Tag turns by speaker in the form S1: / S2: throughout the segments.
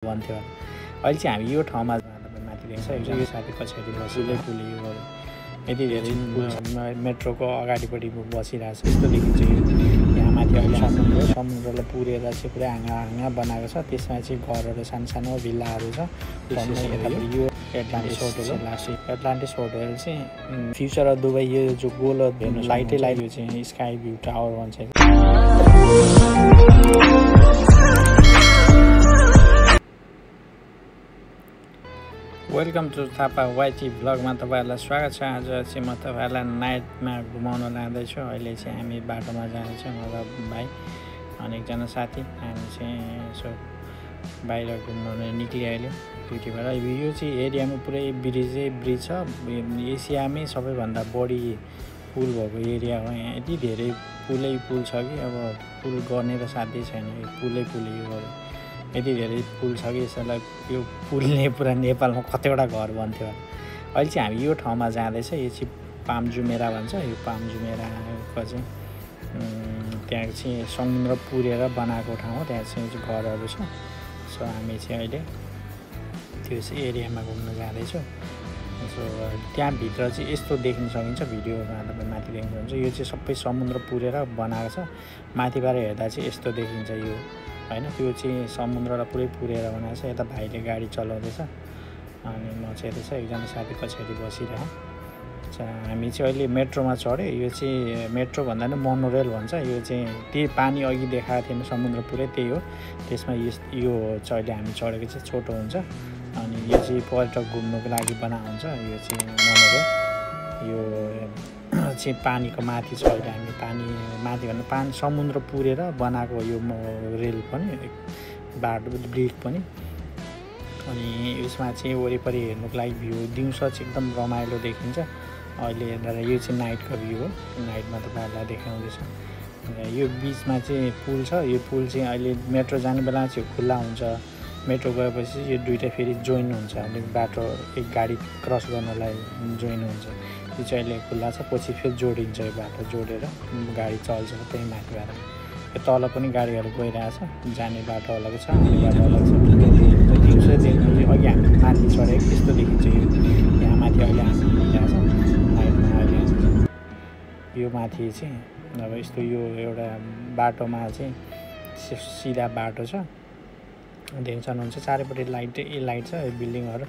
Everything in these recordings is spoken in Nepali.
S1: भन्थ्यो। अहिले चाहिँ हामी यो ठाउँमा माथि देख्छ यो साथी पछाडि बसिँदै पुल यो यति धेरै मेट्रोको अगाडिपट्टि बसिरहेको छ। यस्तो देखिन्छ यहाँ माथि अहिले समुद्रलाई पुरेर चाहिँ पुरै हाँगा बनाएको छ। त्यसमा चाहिँ घरहरू सानो भिल्लाहरू छ। यो एटलान्टिस होटल हो। एटलान्टिस होटल चाहिँ फ्युचर अफ दुबई यो जो गोलो हेर्नु लाइटै यो चाहिँ स्काई भ्यू टावर भन्छ। वेलकम टु थापा वाइटी भ्लगमा तपाईँहरूलाई स्वागत छ। आज चाहिँ म तपाईँहरूलाई नाइटमा घुमाउन लाँदैछु। अहिले चाहिँ हामी बाटोमा जाँदैछौँ म र भाइ अनि एकजना साथी। हामी चाहिँ यसो बाहिर घुम्न निक्ल्यो अहिले ड्युटीबाट। यो चाहिँ एरियामा पुरै ब्रिज छ। एसियामै सबैभन्दा बढी पुल भएको एरिया हो। यहाँ यति धेरै पुल छ कि अब पुल गर्ने त साध्यै छैन। यो पुलै यो यति धेरै पुल छ कि यसलाई यो पुलले पुरा नेपालमा कतिवटा घर बन्थ्यो। अहिले चाहिँ हामी यो ठाउँमा जाँदैछ। यो चाहिँ पाम जुमेरा भन्छ। यो पाम जुमेराको चाहिँ त्यहाँ चाहिँ समुद्र पुरेर बनाएको ठाउँ हो। त्यहाँ चाहिँ घरहरू छ। सो हामी चाहिँ अहिले त्यो एरियामा घुम्न जाँदैछौँ। सो त्यहाँभित्र चाहिँ यस्तो देख्न सकिन्छ भिडियोमा तपाईँ माथि देख्नुहुन्छ। यो चाहिँ सबै समुद्र पुरेर बनाएको छ। माथिबाट हेर्दा चाहिँ यस्तो देखिन्छ यो हैन। त्यो चाहिँ समुद्रलाई पुरै पुरेर बनाएको छ। यता भाइले गाडी चलाउँदैछ अनि म चाहिँ यता एकजना साथी पछाडि बसिरहेँ। हामी चाहिँ अहिले मेट्रोमा चढ्यो। यो चाहिँ मेट्रो भन्दा पनि मोनोरेल भन्छ। यो चाहिँ त्यही पानी अघि देखाएको थिएन समुद्र पुरै त्यही हो। त्यसमा यो चाहिँ अहिले हामी चढेको चाहिँ छोटो हुन्छ अनि यो चाहिँ पर्यटक घुम्नुको लागि बनाएको हुन्छ। यो चाहिँ मोनोरेल यो चाहिँ पानीको माथि छ। अहिले हामी पानी माथि भन्दा समुद्र पुरेर बनाएको यो रेल पनि बाटो ब्रिज पनि। अनि यसमा चाहिँ वरिपरि हेर्नुको लागि भ्यू दिउँसो चाहिँ एकदम रमाइलो देखिन्छ। अहिले हेर्दा यो चाहिँ नाइटको भ्यू हो। नाइटमा तपाईँहरूलाई देखाउँदैछ। यो बिचमा चाहिँ पुल छ। यो पुल चाहिँ अहिले मेट्रो जाने बेला चाहिँ खुल्ला हुन्छ। मेट्रो गएपछि यो दुइटा फेरि जोइन हुन्छ। अलिक बाटो एक गाडी क्रस गर्नलाई जोइन हुन्छ। यो चाहिँ अहिले खुल्ला छ। पछि फेरि जोडिन्छ। यो बाटो जोडेर गाडी चल्छ त्यही माथिबाट। यो तल पनि गाडीहरू गइरहेछ। जाने बाटो अलग छ आउने बाटो अलग छ। दिउँसो देख्नु चाहिँ अघि हामी माथि चढेको त्यस्तो देखिन्छ। यो यहाँ माथि अहिले हामी हिँडिरहेछ नाइटमा। अहिले यो माथि चाहिँ अब यस्तो यो एउटा बाटोमा चाहिँ सिधा बाटो छ देख्न सक्नुहुन्छ। चारैपट्टि लाइट छ यो बिल्डिङहरू।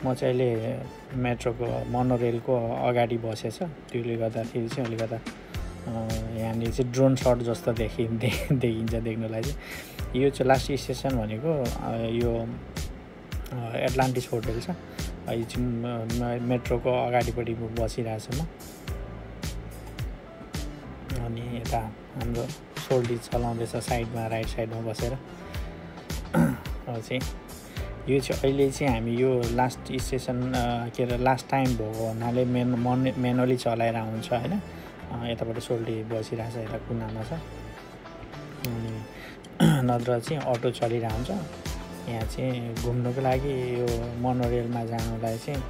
S1: म चाहिँ अहिले मेट्रोको मोनोरेलको अगाडि बसेछ। त्यसले गर्दाखेरि चाहिँ अलिकता यहाँनिर चाहिँ ड्रोन सट जस्तो देखिन्छ देख्नुलाई चाहिँ। यो चाहिँ लास्ट स्टेसन भनेको यो एटलान्टिस होटल छ। यो चाहिँ मेट्रोको अगाडिपट्टि बसिरहेको छु म। अनि यता हाम्रो सोल्डी चलाउँदैछ साइडमा राइट साइडमा बसेर। चाहिँ यो चाहिँ अहिले चाहिँ हामी यो लास्ट स्टेसन के अरे लास्ट टाइम भएको हुनाले मेनुअली चलाएर हुन्छ होइन। यताबाट सोल्टी बसिरहेको छ यता कुनामा छ। अनि नत्र चाहिँ अटो चलिरहेको हुन्छ। यहाँ चाहिँ घुम्नुको लागि यो मोनोरेलमा जानुलाई चाहिँ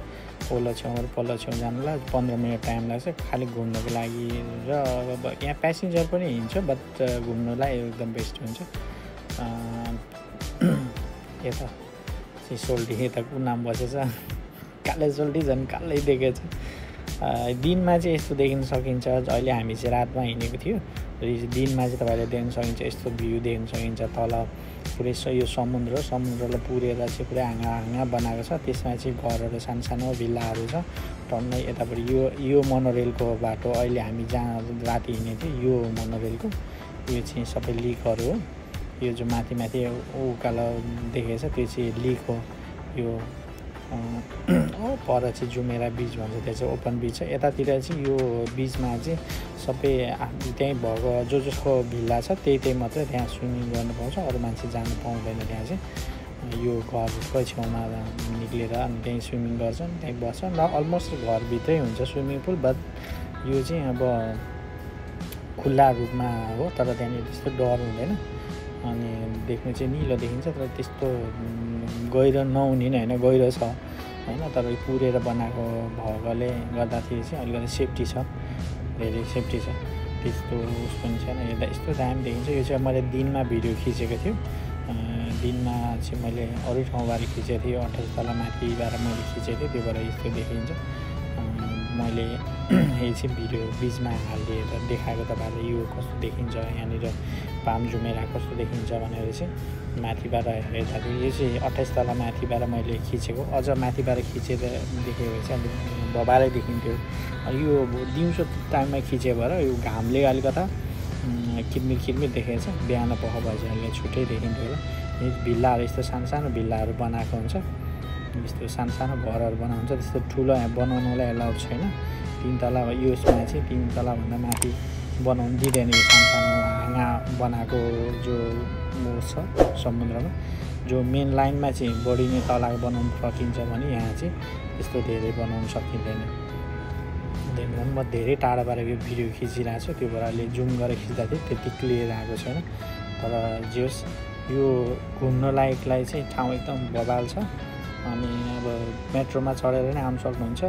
S1: ओल्लो छेउबाट पल्लो छेउ जानुलाई 15 मिनट टाइम लाग्छ खालि घुम्नुको लागि। र अब यहाँ प्यासेन्जर पनि हिँड्छ बट घुम्नुलाई एकदम बेस्ट हुन्छ। यता चाहिँ सोल्टी यता कुनामा बसेछ। कालै सोल्टी झन् कालै देखेको छ। दिनमा चाहिँ यस्तो देखिन सकिन्छ। अहिले हामी चाहिँ रातमा हिँडेको थियो। दिनमा चाहिँ तपाईँले देख्न सकिन्छ यस्तो भ्यू देख्न सकिन्छ। तल पुरै यो समुद्रलाई पुरेर चाहिँ पुरै हाँगा बनाएको छ। त्यसमा चाहिँ घरहरू सानो भिल्लाहरू छ। टन्नै यतापट्टि यो मोनोरेलको बाटो अहिले हामी जहाँ राति हिँडेको थियो यो मोनोरेलको यो चाहिँ सबै लिकहरू हो। यो जो माथि उकालो देखेको छ त्यो चाहिँ लिक हो। यो पर चाहिँ जुमेरा बिच भन्छ। त्यहाँ चाहिँ ओपन बिच छ। यतातिर चाहिँ यो बिचमा चाहिँ सबै त्यहीँ भएको जसको भिल्ला छ त्यही मात्रै त्यहाँ स्विमिङ गर्नु पाउँछ। अरू मान्छे जानु पाउँदैन। त्यहाँ चाहिँ यो घरकै छेउमा निक्लेर अनि त्यहीँ स्विमिङ गर्छन् त्यहीँ बस्छन्। र अलमोस्ट घरभित्रै हुन्छ स्विमिङ पुल बट यो चाहिँ अब खुल्ला रूपमा हो। तर त्यहाँनिर त्यस्तो डर हुँदैन। अनि देख्नु चाहिँ निलो देखिन्छ तर त्यस्तो गहिरो नहुने नै होइन। गहिरो छ होइन तर पुरेर बनाएको भएकोले गर्दाखेरि चाहिँ अलिकति सेफ्टी छ। धेरै सेफ्टी छ। त्यस्तो उस पनि छैन। हेर्दा यस्तो दामी देखिन्छ। यो चाहिँ मैले दिनमा भिडियो खिचेको थियो। दिनमा चाहिँ मैले अरू ठाउँबाट खिचेको थिएँ 28 तला माथिबाट मैले खिचेको थिएँ त्यो भएर यस्तो देखिन्छ मैले यही चाहिँ भिडियो बिचमा हालिदिएर देखाएको तपाईँहरूले यो कस्तो देखिन्छ यहाँनिर पाम जुमेरा कस्तो देखिन्छ भनेर चाहिँ माथिबाट हेर्दाखेरि यो चाहिँ 28 तला माथिबाट मैले खिचेको अझ माथिबाट खिचेर देखेको चाहिँ अलिक बबालै देखिन्थ्यो यो दिउँसो टाइममा खिचे भएर यो घामले अलिकता किरमिर देखेको छ बिहान पख भएपछि अहिले छुट्टै देखिन्थ्यो होला यो भिल्लाहरू यस्तो सानो भिल्लाहरू बनाएको हुन्छ यस्तो सानो घरहरू बनाउँछ त्यस्तो ठुलो बनाउनुलाई एलाउड छैन 3 तला यसमा चाहिँ 3 तलाभन्दा माथि बनाउनु दिँदैन यो सानो हाँगा बनाएको जो छ समुद्रमा जो मेन लाइनमा चाहिँ बढी नै तला बनाउनु सकिन्छ भने यहाँ चाहिँ त्यस्तो धेरै बनाउनु सकिँदैन म धेरै टाढाबाट यो भिडियो खिचिरहेको छु त्यो भएर अहिले जुम गरेर खिच्दा चाहिँ त्यति क्लियर आएको छैन तर जेस यो घुम्न लायकलाई चाहिँ ठाउँ एकदम बबाल छ अनि अब मेट्रोमा चढेर नै आउनु सक्नुहुन्छ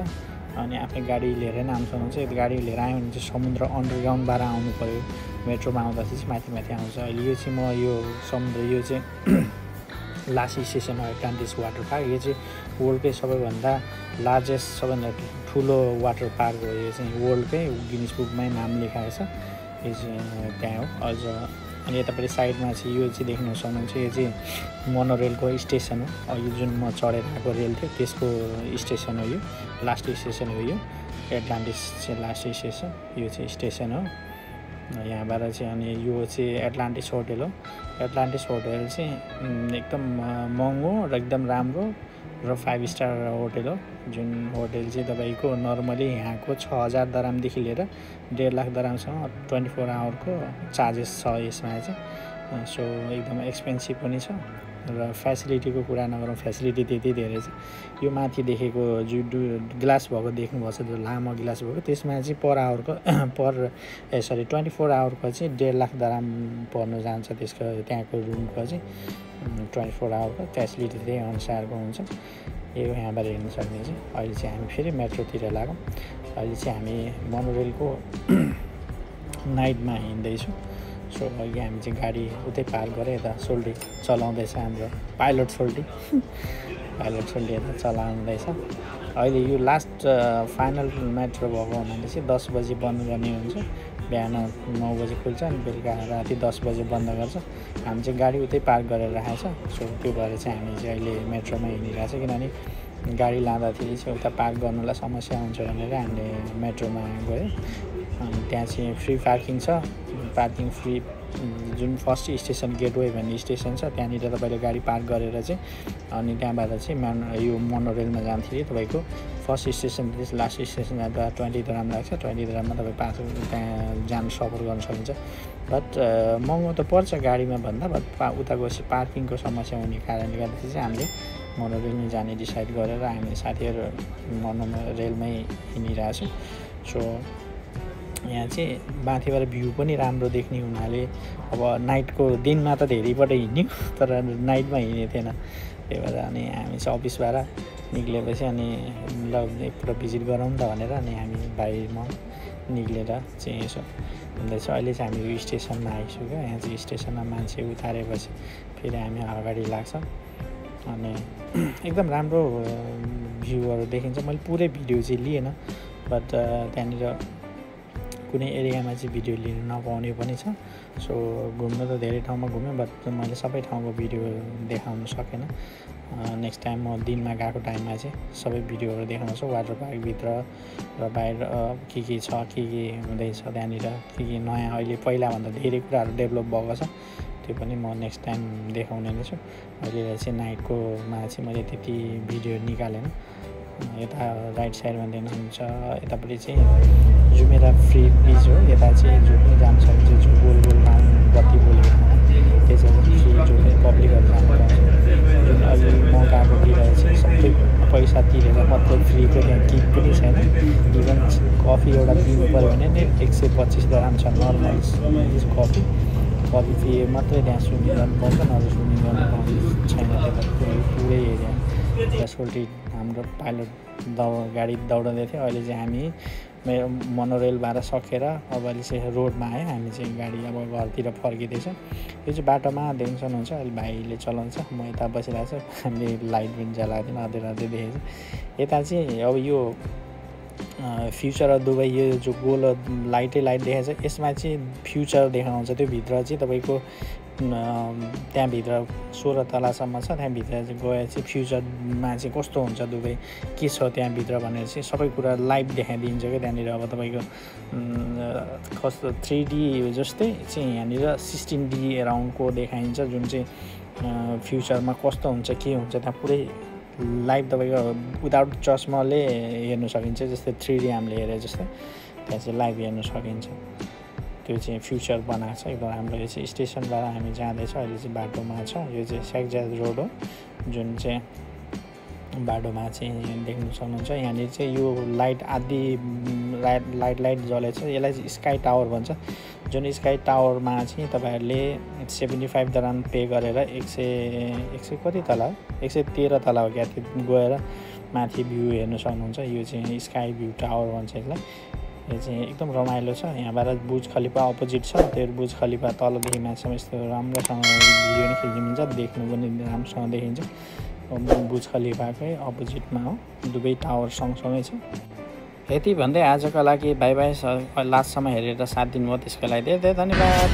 S1: अनि आफ्नै गाडी लिएर नै आउनु सक्नुहुन्छ गाडी लिएर आयो भने चाहिँ समुद्र अन्डरग्राउन्डबाट आउनु पऱ्यो मेट्रोमा आउँदाखेरि चाहिँ माथि आउँछ अहिले यो चाहिँ म यो समुद्र यो चाहिँ लास्ट स्टेसन हो एटलान्टिस वाटर पार्क यो चाहिँ वर्ल्डकै सबैभन्दा लार्जेस्ट सबैभन्दा ठुलो वाटर पार्क हो यो चाहिँ वर्ल्डकै गिनिज बुकमै नाम लेखाएको छ यो चाहिँ त्यहाँ हो अझ अनि यतापट्टि साइडमा चाहिँ यो चाहिँ देख्न सक्नुहुन्छ यो चाहिँ मोनोरेलको स्टेसन हो यो जुन म चढेर आएको रेल थियो त्यसको स्टेसन हो यो लास्ट स्टेसन हो यो एटलान्टिस चाहिँ लास्ट स्टेसन यो चाहिँ स्टेसन हो यहाँबाट चाहिँ अनि यो चाहिँ एटलान्टिस होटल हो एटलान्टिस होटल चाहिँ एकदम महँगो र एकदम राम्रो र 5 स्टार होटल हो जुन होटल चाहिँ तपाईँको नर्मली यहाँको 6000 दरामदेखि लिएर 1.5 लाख दरामसम्म 24 आवरको चार्जेस छ यसमा चाहिँ सो एकदम एक्सपेन्सिभ पनि छ र फेसिलिटीको कुरा नगरौँ फेसिलिटी त्यति धेरै छ यो माथि देखेको जो ग्लास भएको देख्नुभएको छ जो लामो ग्लास भएको त्यसमा चाहिँ पर आवरको 24 आवरको चाहिँ 1.5 लाख दराम पर्न जान्छ त्यसको त्यहाँको रुमको चाहिँ 24 आवरको फेसिलिटी त्यही अनुसारको हुन्छ यो यहाँबाट हेर्न सक्ने चाहिँ अहिले चाहिँ हामी फेरि मेट्रोतिर लागौँ अहिले चाहिँ हामी मोनोरेलको नाइटमा हिँड्दैछौँ सो अघि हामी चाहिँ गाडी उतै पार्क गरेर यता सोल्टी चलाउँदैछ हाम्रो पाइलट सोल्टी यता चलाउँदैछ अहिले यो लास्ट फाइनल मेट्रो भएको हुनाले चाहिँ 10 बजी बन्द गर्ने हुन्छ बिहान 9 बजी खुल्छ अनि बेलुका राति 10 बजी बन्द गर्छ हामी चाहिँ गाडी उतै पार्क गरेर राखेको छ सो त्यो भएर चाहिँ हामी चाहिँ अहिले मेट्रोमा हिँडिरहेको छ किनभने गाडी लाँदाखेरि चाहिँ उता पार्क गर्नुलाई समस्या हुन्छ भनेर हामीले मेट्रोमा गयो अनि त्यहाँ चाहिँ फ्री पार्किङ छ पार्किङ फ्री जुन फर्स्ट स्टेसन गेटवे भन्ने स्टेसन छ त्यहाँनिर तपाईँले गाडी पार्क गरेर चाहिँ अनि त्यहाँबाट चाहिँ यो मोनोरेलमा जान्थ्यो तपाईँको फर्स्ट स्टेसन लास्ट स्टेसन जाँदा 20 दराम लाग्छ 20 दराममा तपाईँ त्यहाँ जान सफर गर्न सकिन्छ बट महँगो त पर्छ गाडीमा भन्दा बट उता गएपछि पार्किङको समस्या हुने कारणले गर्दाखेरि चाहिँ हामीले मोनोरेलमै जाने डिसाइड गरेर हामी साथीहरू मोनोरेलमै हिँडिरहेछौँ सो यहाँ चाहिँ माथिबाट भ्यू पनि राम्रो देख्ने हुनाले अब नाइटको दिनमा त धेरैपल्ट हिँड्यौँ तर नाइटमा हिँडेको थिएन त्यही भएर अनि हामी चाहिँ अफिसबाट निक्लेपछि अनि ल एकपल्ट भिजिट गरौँ त भनेर अनि हामी भाइ म निक्लेर चाहिँ यसो हुँदैछ अहिले चाहिँ हामी यो स्टेसनमा आइसक्यो यहाँ चाहिँ स्टेसनमा मान्छे उतारेपछि फेरि हामी अगाडि लाग्छ अनि एकदम राम्रो भ्यूहरू देखिन्छ मैले पुरै भिडियो चाहिँ लिएन बट त्यहाँनिर कुनै एरियामा चाहिँ भिडियो लिन नपाउने पनि छ सो घुम्न त धेरै ठाउँमा घुमेँ बट मैले सबै ठाउँको भिडियो देखाउन सकेन नेक्स्ट टाइम म दिनमा गएको टाइममा चाहिँ सबै भिडियोहरू देखाउँछु वाटर पार्कभित्र र बाहिर के छ के हुँदैछ त्यहाँनिर के नयाँ अहिले पहिलाभन्दा धेरै कुराहरू डेभलप भएको छ त्यो पनि म नेक्स्ट टाइम देखाउने नै छु अहिले चाहिँ नाइटकोमा चाहिँ मैले त्यति भिडियो निकालेन यता राइट साइडमा देख्नुहुन्छ यतापट्टि चाहिँ जुमेरा फ्री बिच हो यता चाहिँ जो पनि जान सकिन्छ जो गोल राउन्ड बत्ती बोलेको त्यो चाहिँ फ्री जो पब्लिकहरू जानु पाउँछ जुन अहिले म गएकोतिर चाहिँ सबै पैसा तिरेर मात्रै फ्रीको त्यहाँ किट पनि छैन इभन कफी एउटा पिउनु पऱ्यो भने नि 125 दराम छ नर्मल कफी पिए मात्रै त्यहाँ स्विमिङ गर्नु पाउँछ नभए स्विमिङ गर्नु पाउँछ छैन त्यता पुरै एरिया सोल्टी हाम्रो पाइलट गाडी दौडाउँदै थियो। अहिले चाहिँ हामी मोनोरेलबाट सकेर अब अहिले चाहिँ रोडमा आयो। हामी चाहिँ गाडी अब घरतिर फर्किँदैछ। यो चाहिँ बाटोमा देख्न सक्नुहुन्छ। अहिले भाइले चलाउँछ, म यता बसिरहेको छु। हामीले लाइट पनि जलाएको थिएन, अँध्यारो देखेको छ। यता चाहिँ अब यो फ्युचर अफ दुबई यो जो गोलो लाइट देखाएको छ यसमा चाहिँ फ्युचर देखाउँछ। त्यो भित्र चाहिँ तपाईँको त्यहाँभित्र 16 तलासम्म छ। त्यहाँभित्र चाहिँ गए चाहिँ फ्युचरमा चाहिँ कस्तो हुन्छ दुबई, के छ त्यहाँभित्र भनेर चाहिँ सबै कुरा लाइभ देखाइदिन्छ क्या त्यहाँनिर। अब तपाईँको कस्तो 3D जस्तै चाहिँ यहाँनिर 16D एराउन्डको देखाइन्छ, जुन चाहिँ फ्युचरमा कस्तो हुन्छ के हुन्छ त्यहाँ पुरै लाइभ तपाईँको विदाउट चस्माले हेर्नु सकिन्छ। जस्तै 3D हामीले हेरे जस्तै त्यहाँ चाहिँ लाइभ हेर्नु सकिन्छ। त्यो चाहिँ फ्युचर बनाएको छ एकदम राम्रो। यो चाहिँ स्टेसनबाट हामी जाँदैछ, अहिले चाहिँ बाटोमा छ। यो चाहिँ सेक्जाज रोड हो, जुन चाहिँ बाटोमा चाहिँ देख्न सक्नुहुन्छ। यहाँनिर चाहिँ यो लाइट आदि लाइट जलेको छ। यसलाई चाहिँ स्काई टावर भन्छ। जुन स्काई टावरमा चाहिँ तपाईँहरूले 75 दराम पे गरेर 100 कति तला हो, 113 तला हो क्या, त्यो गएर माथि भ्यू हेर्नु सक्नुहुन्छ। यो चाहिँ स्काई भ्यू टावर भन्छ यसलाई। यो चाहिँ एकदम रमाइलो छ। यहाँबाट बुर्ज खलिफा अपोजिट छ। त्यो बुर्ज खलिफा तलदेखि माथिसम्म यस्तो राम्रोसँग भिडियो नि खिच्नु मिल्छ, देख्नु पनि राम्रोसँग देखिन्छ। बुर्ज खलिफाकै अपोजिटमा हो, दुवै टावर सँगसँगै छ। यति भन्दै आजको लागि बाई बाई। लास्टसम्म हेरेर साथ दिनुभयो त्यसको लागि धेरै धेरै धन्यवाद।